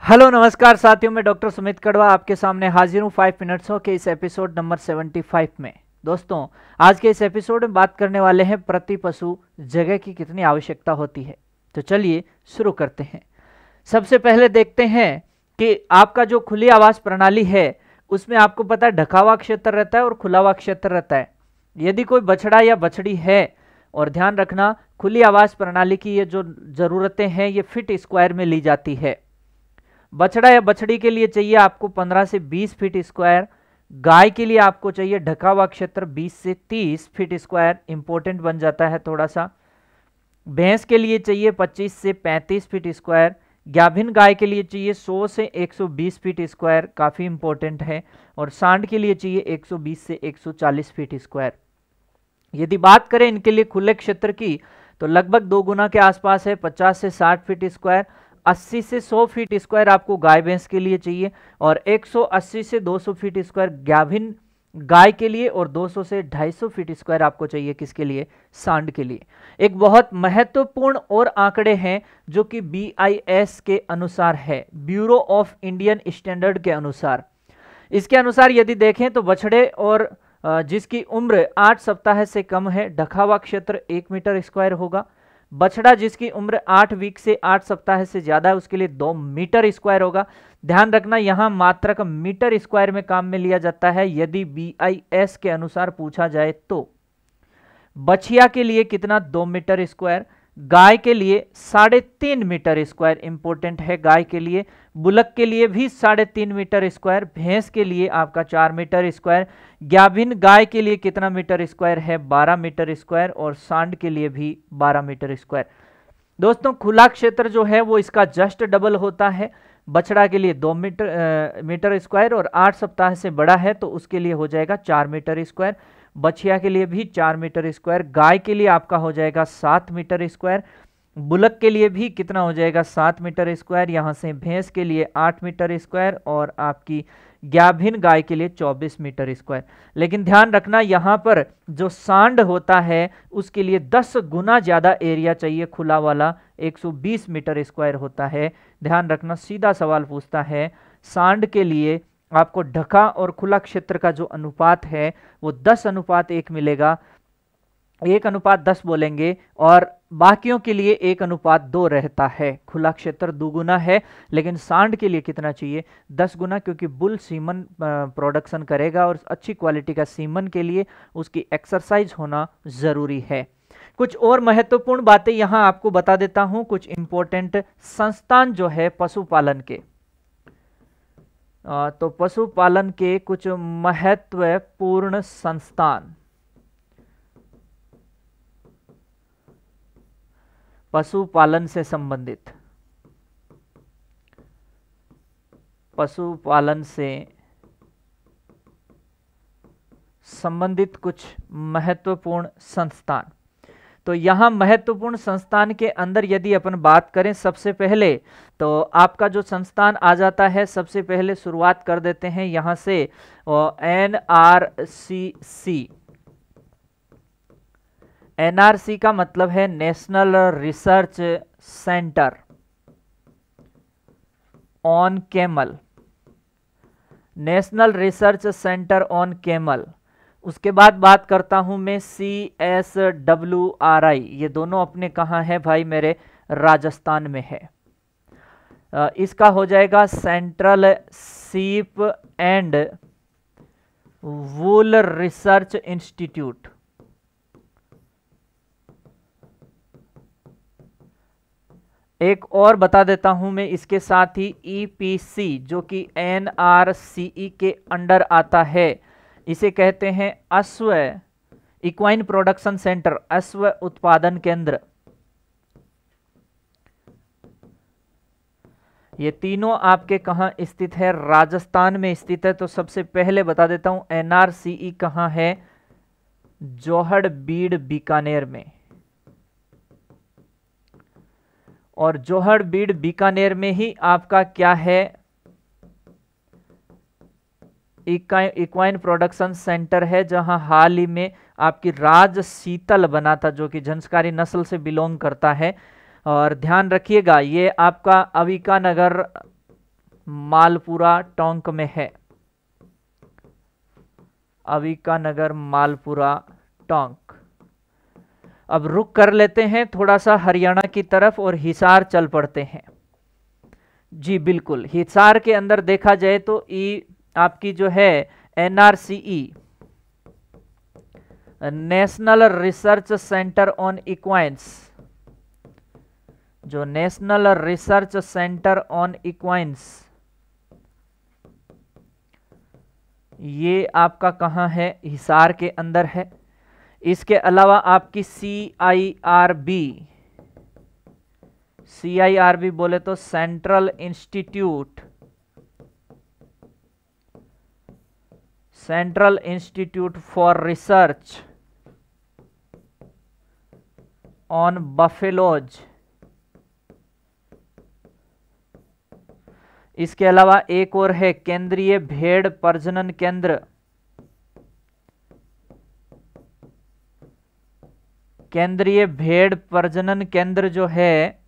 Hello नमस्कार साथियों, मैं डॉक्टर सुमित कड़वा आपके सामने हाजिर हूँ 5 मिनट्सों के इस एपिसोड नंबर 75 में। दोस्तों, आज के इस एपिसोड में बात करने वाले हैं प्रति पशु जगह की कितनी आवश्यकता होती है। तो चलिए शुरू करते हैं। सबसे पहले देखते हैं कि आपका जो खुली आवास प्रणाली है उसमें आपको पता है ढका हुआ क्षेत्र रहता है और खुला हुआ क्षेत्र रहता है। यदि कोई बछड़ा या बछड़ी है, और ध्यान रखना खुली आवास प्रणाली की ये जो ज़रूरतें हैं ये फीट स्क्वायर में ली जाती है। बछड़ा या बछड़ी के लिए चाहिए आपको 15 से 20 फीट स्क्वायर। गाय के लिए आपको चाहिए ढका हुआ क्षेत्र 20 से 30 फीट स्क्वायर, इंपॉर्टेंट बन जाता है थोड़ा सा। भैंस के लिए चाहिए 25 से 35 फीट स्क्वायर। गाभिन गाय के लिए चाहिए 100 से 120 फीट स्क्वायर, काफ़ी इंपॉर्टेंट है। और सांड के लिए चाहिए 120 से 140 फीट स्क्वायर। यदि बात करें इनके लिए खुले क्षेत्र की तो लगभग 2 गुना के आसपास है, 50 से 60 फीट स्क्वायर। 80 से 100 फीट स्क्वायर आपको गाय भैंस के लिए चाहिए और 180 से 200 फीट स्क्वायर गाभिन गाय के लिए और 200 से 250 फीट स्क्वायर आपको चाहिए किसके लिए? सांड के लिए। एक बहुत महत्वपूर्ण और आंकड़े हैं जो कि BIS के अनुसार है, ब्यूरो ऑफ इंडियन स्टैंडर्ड के अनुसार। इसके अनुसार यदि देखें तो बछड़े और जिसकी उम्र 8 सप्ताह से कम है, ढका हुआ क्षेत्र 1 मीटर स्क्वायर होगा। बछड़ा जिसकी उम्र 8 वीक से 8 सप्ताह से ज्यादा है उसके लिए 2 मीटर स्क्वायर होगा। ध्यान रखना यहां मात्रक मीटर स्क्वायर में काम में लिया जाता है। यदि BIS के अनुसार पूछा जाए तो बछिया के लिए कितना? 2 मीटर स्क्वायर। गाय के लिए 3.5 मीटर स्क्वायर, इंपॉर्टेंट है गाय के लिए। बुलक के लिए भी 3.5 मीटर स्क्वायर। भैंस के लिए आपका 4 मीटर स्क्वायर। गाभिन गाय के लिए कितना मीटर स्क्वायर है? 12 मीटर स्क्वायर। और सांड के लिए भी 12 मीटर स्क्वायर। दोस्तों, खुला क्षेत्र जो है वो इसका जस्ट डबल होता है। बछड़ा के लिए 2 मीटर स्क्वायर और 8 सप्ताह से बड़ा है तो उसके लिए हो जाएगा 4 मीटर स्क्वायर। बछिया के लिए भी 4 मीटर स्क्वायर। गाय के लिए आपका हो जाएगा 7 मीटर स्क्वायर। बुलक के लिए भी कितना हो जाएगा? 7 मीटर स्क्वायर। यहाँ से भैंस के लिए 8 मीटर स्क्वायर और आपकी गाभिन गाय के लिए 24 मीटर स्क्वायर। लेकिन ध्यान रखना यहाँ पर जो सांड होता है उसके लिए 10 गुना ज़्यादा एरिया चाहिए, खुला वाला 120 मीटर स्क्वायर होता है। ध्यान रखना, सीधा सवाल पूछता है सांड के लिए आपको ढका और खुला क्षेत्र का जो अनुपात है वो 10:1 मिलेगा। 1:10 बोलेंगे और बाकियों के लिए 1:2 रहता है। खुला क्षेत्र 2 गुना है लेकिन सांड के लिए कितना चाहिए? 10 गुना, क्योंकि बुल सीमन प्रोडक्शन करेगा और अच्छी क्वालिटी का सीमन के लिए उसकी एक्सरसाइज होना जरूरी है। कुछ और महत्वपूर्ण बातें यहां आपको बता देता हूं, कुछ इंपॉर्टेंट संस्थान जो है पशुपालन के। तो पशुपालन के कुछ महत्वपूर्ण संस्थान, पशुपालन से संबंधित, पशुपालन से संबंधित कुछ महत्वपूर्ण संस्थान। तो यहां महत्वपूर्ण संस्थान के अंदर यदि अपन बात करें सबसे पहले तो आपका जो संस्थान आ जाता है, सबसे पहले शुरुआत कर देते हैं यहां से NRCC। NRC का मतलब है national research centre on camel, national research centre on camel. उसके बाद बात करता हूं मैं CSWRI, ये दोनों अपने कहाँ है भाई मेरे? राजस्थान में है। इसका हो जाएगा सेंट्रल सीप एंड वूल रिसर्च इंस्टीट्यूट। एक और बता देता हूं मैं इसके साथ ही EPC जो कि NRCE के अंडर आता है, इसे कहते हैं अश्व इक्वाइन प्रोडक्शन सेंटर, अश्व उत्पादन केंद्र। ये तीनों आपके कहां स्थित है? राजस्थान में स्थित है। तो सबसे पहले बता देता हूं NRCE कहां है? जोहड़बीड़ बीकानेर में। और जोहड़बीड़ बीकानेर में ही आपका क्या है? इक्वाइन प्रोडक्शन सेंटर है, जहां हाल ही में आपकी राज शीतल बना था जो कि झंस्कारी नस्ल से बिलोंग करता है। और ध्यान रखिएगा ये आपका अविका नगर मालपुरा टोंक में है। अविका नगर मालपुरा टोंक। अब रुक कर लेते हैं थोड़ा सा हरियाणा की तरफ और हिसार चल पड़ते हैं। जी बिल्कुल, हिसार के अंदर देखा जाए तो आपकी जो है एनआरसीई, नेशनल रिसर्च सेंटर ऑन इक्वाइन्स, जो नेशनल रिसर्च सेंटर ऑन इक्वाइन्स, ये आपका कहाँ है? हिसार के अंदर है। इसके अलावा आपकी CIRB बोले तो central institute for research on buffaloes. इसके अलावा एक और है केंद्रीय भेड़ प्रजनन केंद्र, केंद्रीय भेड़ प्रजनन केंद्र जो है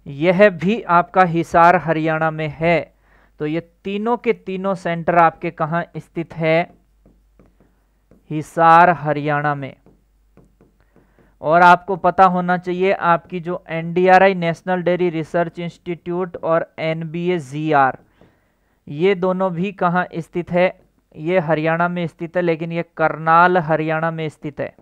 यह भी आपका हिसार हरियाणा में है। तो ये तीनों के तीनों सेंटर आपके कहां स्थित है? हिसार हरियाणा में। और आपको पता होना चाहिए आपकी जो NDRI national dairy research institute और NBAGR, ये दोनों भी कहाँ स्थित है? ये हरियाणा में स्थित है, लेकिन ये करनाल हरियाणा में स्थित है।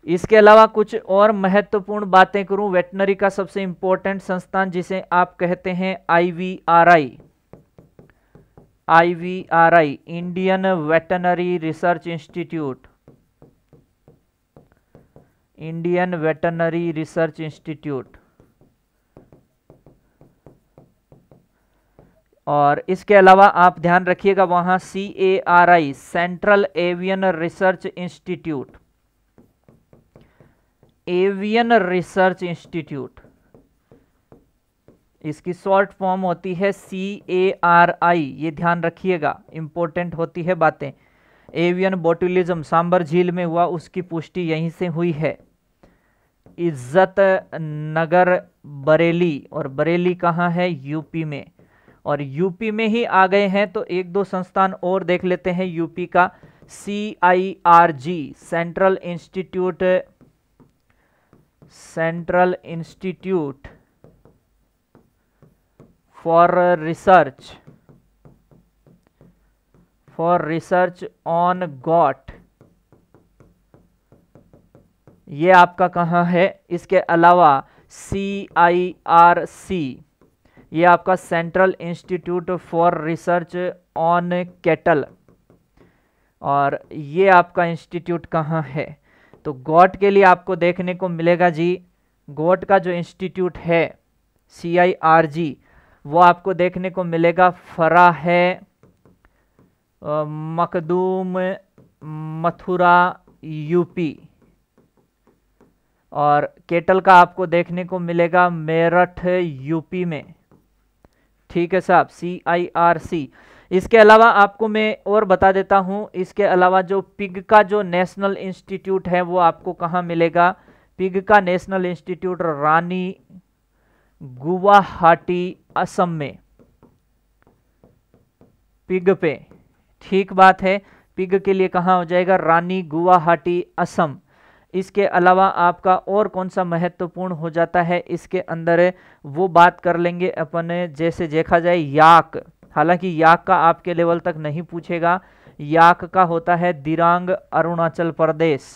इसके अलावा कुछ और महत्वपूर्ण बातें करूं, वेटनरी का सबसे इंपॉर्टेंट संस्थान जिसे आप कहते हैं IVRI, Indian veterinary research institute, Indian veterinary research institute. और इसके अलावा आप ध्यान रखिएगा वहां CARI, central avian research institute, avian research institute, इसकी शॉर्ट फॉर्म होती है CARI, ये ध्यान रखिएगा, इंपॉर्टेंट होती है बातें। एवियन बोटुलिज्म सांबर झील में हुआ, उसकी पुष्टि यहीं से हुई है। इज्जत नगर बरेली, और बरेली कहाँ है? यूपी में। और यूपी में ही आ गए हैं तो एक दो संस्थान और देख लेते हैं यूपी का। CIRG, central institute for research on got, ये आपका कहाँ है? इसके अलावा CIRC, ये आपका central institute for research on cattle, और ये आपका इंस्टीट्यूट कहाँ है? तो गॉट के लिए आपको देखने को मिलेगा जी, गॉट का जो इंस्टीट्यूट है CIRG, वो आपको देखने को मिलेगा फरा है मखदूम, मथुरा, यूपी। और केटल का आपको देखने को मिलेगा मेरठ, यूपी में। ठीक है साहब, CIRC। इसके अलावा आपको मैं और बता देता हूं, इसके अलावा जो पिग का जो नेशनल इंस्टीट्यूट है वो आपको कहाँ मिलेगा? पिग का नेशनल इंस्टीट्यूट रानी गुवाहाटी, असम में, पिग पे। ठीक बात है, पिग के लिए कहाँ हो जाएगा? रानी गुवाहाटी, असम। इसके अलावा आपका और कौन सा महत्वपूर्ण हो जाता है इसके अंदर, वो बात कर लेंगे अपन। जैसे देखा जाए याक, हालांकि याक का आपके लेवल तक नहीं पूछेगा, याक का होता है दिरांग, अरुणाचल प्रदेश।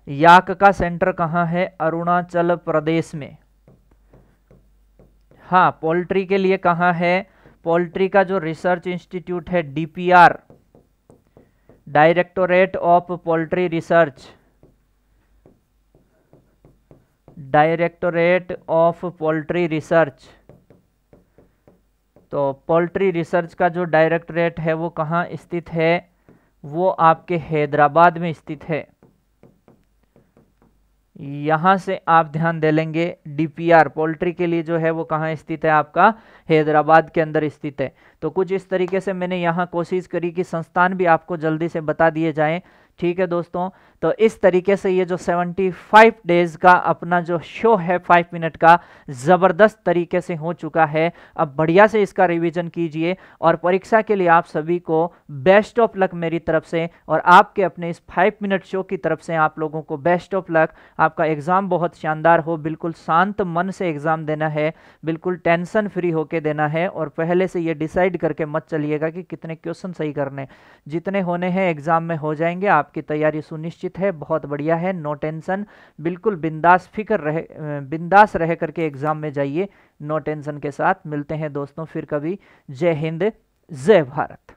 याक का सेंटर कहाँ है? अरुणाचल प्रदेश में। हाँ, पोल्ट्री के लिए कहाँ है? पोल्ट्री का जो रिसर्च इंस्टीट्यूट है DPR, directorate of poultry research, directorate of poultry research. तो पोल्ट्री रिसर्च का जो डायरेक्टोरेट है वो कहाँ स्थित है? वो आपके हैदराबाद में स्थित है। यहां से आप ध्यान दे लेंगे, DPR पोल्ट्री के लिए जो है वो कहाँ स्थित है? आपका हैदराबाद के अंदर स्थित है। तो कुछ इस तरीके से मैंने यहाँ कोशिश करी कि संस्थान भी आपको जल्दी से बता दिए जाएं। ठीक है दोस्तों, तो इस तरीके से ये जो 75 डेज का अपना जो शो है 5 मिनट का, ज़बरदस्त तरीके से हो चुका है। अब बढ़िया से इसका रिवीजन कीजिए और परीक्षा के लिए आप सभी को बेस्ट ऑफ लक मेरी तरफ से, और आपके अपने इस 5 मिनट शो की तरफ से आप लोगों को बेस्ट ऑफ लक। आपका एग्ज़ाम बहुत शानदार हो, बिल्कुल शांत मन से एग्ज़ाम देना है, बिल्कुल टेंशन फ्री होके देना है, और पहले से ये डिसाइड करके मत चलिएगा कि कितने क्वेश्चन सही करने, जितने होने हैं एग्ज़ाम में हो जाएंगे। आपकी तैयारी सुनिश्चित है, बहुत बढ़िया है, नो टेंशन, बिल्कुल बिंदास फिक्र रहे, बिंदास रह करके एग्ज़ाम में जाइए नो टेंशन के साथ। मिलते हैं दोस्तों फिर कभी। जय हिंद, जय भारत।